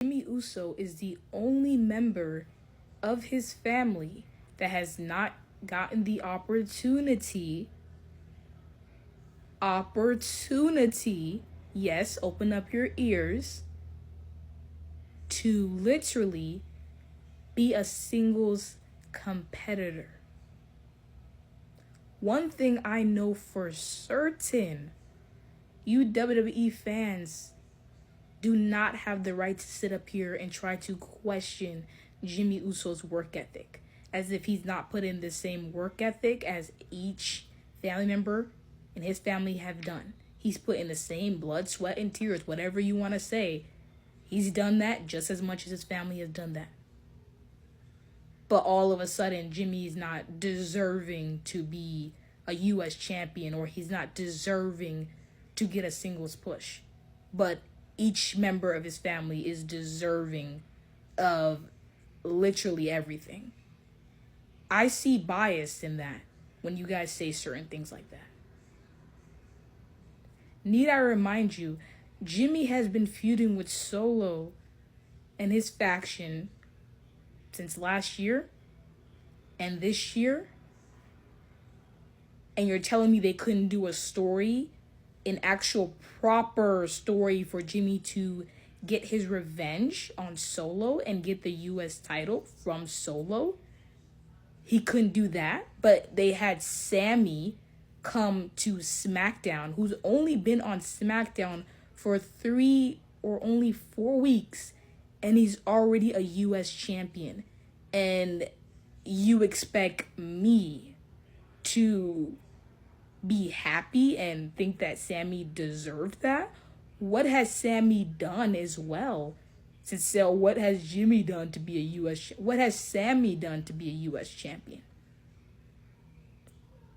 Jimmy Uso is the only member of his family that has not gotten the opportunity, yes, open up your ears, to literally be a singles competitor. One thing I know for certain, you WWE fans do not have the right to sit up here and try to question Jimmy Uso's work ethic, as if he's not put in the same work ethic as each family member in his family have done. He's put in the same blood, sweat, and tears, whatever you want to say. He's done that just as much as his family has done that. But all of a sudden, Jimmy's not deserving to be a U.S. champion, or he's not deserving to get a singles push. But each member of his family is deserving of literally everything. I see bias in that when you guys say certain things like that. Need I remind you, Jimmy has been feuding with Solo and his faction since last year and this year, and you're telling me they couldn't do a story, an actual proper story for Jimmy to get his revenge on Solo and get the US title from Solo? He couldn't do that, but they had Sammy come to SmackDown, who's only been on SmackDown for 3 or only 4 weeks, and he's already a US champion. And you expect me to be happy and think that Sammy deserved that? What has Sammy done as well? So what has Jimmy done to be a US? What has Sammy done to be a US champion?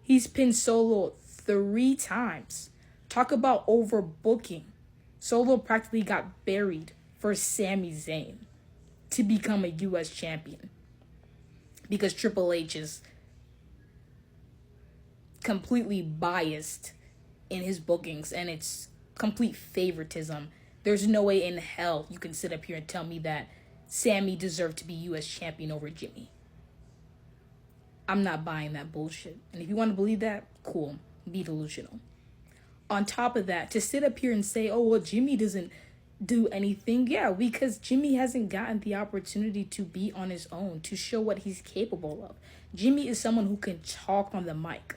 He's pinned Solo 3 times. Talk about overbooking. Solo practically got buried for Sami Zayn to become a US champion, because Triple H is completely biased in his bookings, and it's complete favoritism. There's no way in hell you can sit up here and tell me that Sammy deserved to be US champion over Jimmy. I'm not buying that bullshit. And if you want to believe that, cool, be delusional. On top of that, to sit up here and say, oh, well, Jimmy doesn't do anything. Yeah, because Jimmy hasn't gotten the opportunity to be on his own, to show what he's capable of. Jimmy is someone who can talk on the mic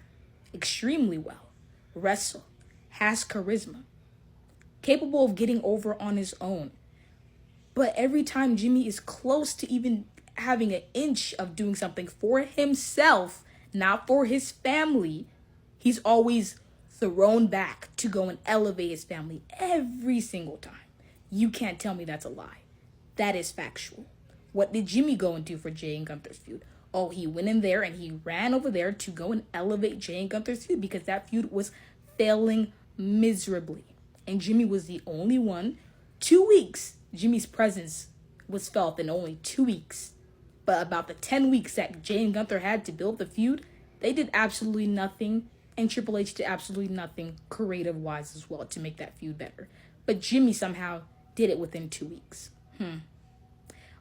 extremely well, wrestle, has charisma, capable of getting over on his own. But every time Jimmy is close to even having an inch of doing something for himself, not for his family, he's always thrown back to go and elevate his family every single time. You can't tell me that's a lie. That is factual. What did Jimmy go and do for Jay and Gunther's feud? Oh, he went in there and he ran over there to go and elevate Jay and Gunther's feud, because that feud was failing miserably. And Jimmy was the only one. 2 weeks, Jimmy's presence was felt in only 2 weeks. But about the 10 weeks that Jay and Gunther had to build the feud, they did absolutely nothing. And Triple H did absolutely nothing creative-wise as well to make that feud better. But Jimmy somehow did it within 2 weeks.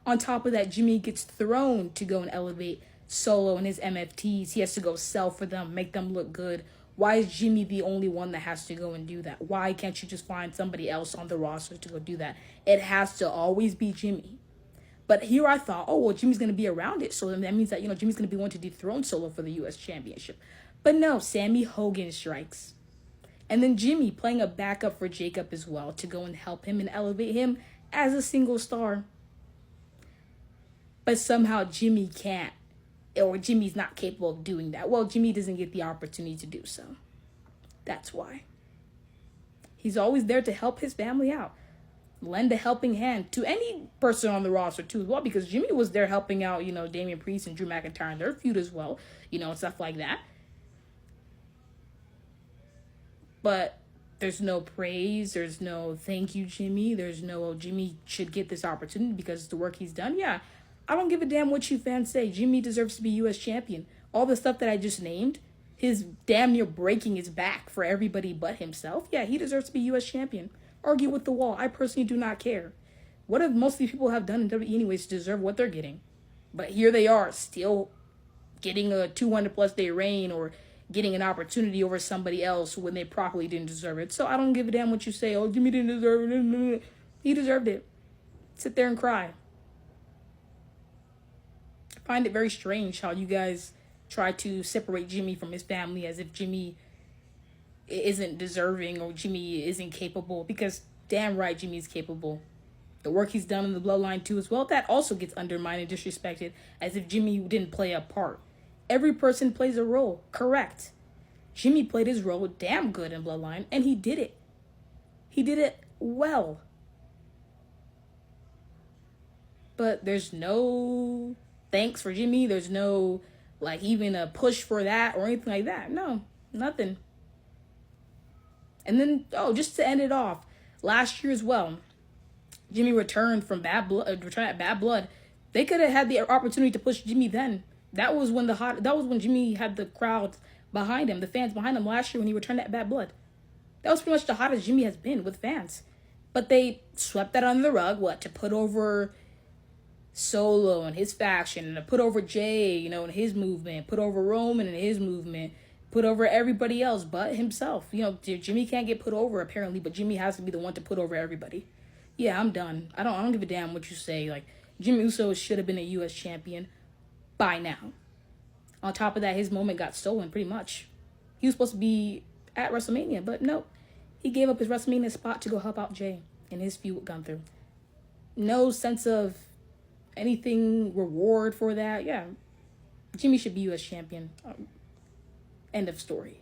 On top of that, Jimmy gets thrown to go and elevate Solo and his MFTs. He has to go sell for them, make them look good. Why is Jimmy the only one that has to go and do that? Why can't you just find somebody else on the roster to go do that? It has to always be Jimmy. But here I thought, oh, well, Jimmy's going to be around it, so then that means that, Jimmy's going to be one to dethrone Solo for the U.S. Championship. But no, Sammy Hogan strikes. And then Jimmy playing a backup for Jacob as well to go and help him and elevate him as a single star. But somehow Jimmy can't, or Jimmy's not capable of doing that. Well, Jimmy doesn't get the opportunity to do so. That's why. He's always there to help his family out. Lend a helping hand to any person on the roster too as well, because Jimmy was there helping out, Damian Priest and Drew McIntyre in their feud as well, and stuff like that. But there's no praise, there's no thank you, Jimmy, there's no, oh, Jimmy should get this opportunity because of the work he's done. Yeah, I don't give a damn what you fans say. Jimmy deserves to be U.S. champion. All the stuff that I just named, his damn near breaking his back for everybody but himself. Yeah, he deserves to be U.S. champion. Argue with the wall. I personally do not care. What if most of these people have done in WWE anyways to deserve what they're getting? But here they are, still getting a 200+ day reign or getting an opportunity over somebody else when they properly didn't deserve it. So I don't give a damn what you say. Oh, Jimmy didn't deserve it. He deserved it. Sit there and cry. I find it very strange how you guys try to separate Jimmy from his family as if Jimmy isn't deserving or Jimmy isn't capable, because damn right Jimmy's capable. The work he's done in the bloodline too as well, that also gets undermined and disrespected as if Jimmy didn't play a part. Every person plays a role, correct. Jimmy played his role damn good in bloodline, and he did it. He did it well. But there's no thanks for Jimmy. There's no, like, even a push for that or anything like that. No, nothing. And then, just to end it off, last year as well, Jimmy returned from Bad Blood. They could have had the opportunity to push Jimmy then. That was when Jimmy had the crowd behind him, the fans behind him last year when he returned at Bad Blood. That was pretty much the hottest Jimmy has been with fans. But they swept that under the rug, to put over Solo and his faction, and to put over Jay, and his movement, put over Roman and his movement, put over everybody else but himself. Jimmy can't get put over apparently, but Jimmy has to be the one to put over everybody. Yeah, I'm done. I don't give a damn what you say. Like, Jimmy Uso should have been a U.S. champion by now. On top of that, his moment got stolen pretty much. He was supposed to be at WrestleMania, but nope. He gave up his WrestleMania spot to go help out Jay in his feud with Gunther. No sense of anything reward for that. Yeah, Jimmy should be U.S. champion. End of story.